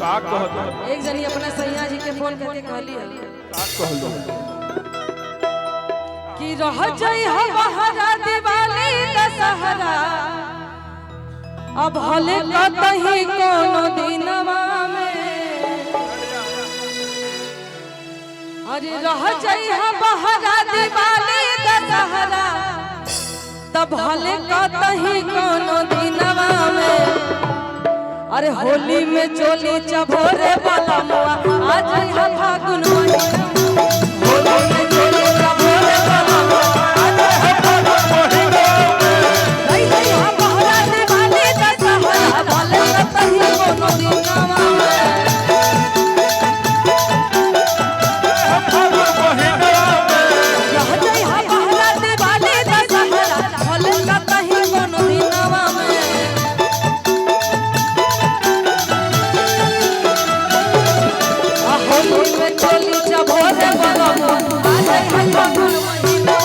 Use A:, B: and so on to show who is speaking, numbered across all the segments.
A: का कहत
B: एक जनी अपना सैया जी के फोन करके कहली
A: का कहलो
B: कि रह जाई हमारा दिवाली दशहरा अब हले कतही कोनो दिनवा में अरे रह जाई हमारा दिवाली दशहरा तब हले कतही कोनो दिनवा में अरे होली में चोली चभोरे वाला मुआ आज है फागुन महीना होली में चोली चभोरे वाला मुआ आज है फागुन महीना नहीं नहीं हम बहरा दिवाली दशहरा भले कतही कोनो दिनवा में फागुन महीना रह जाई हम बहरा दिवाली दशहरा भले कतही कोनो दिनवा में होली में चोली चभोरे वाला आज है फागुन महीना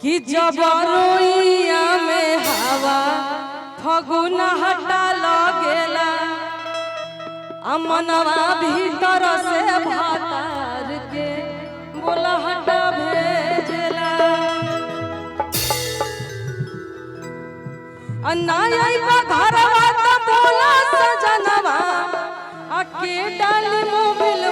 B: कि जब रोइया में हवा फगुन हटा लगेला अमनवा भीतर से भातार के बोला हटा भेजेला अन्नाया घरवा त बोला सजनवा आके डाली मोबिल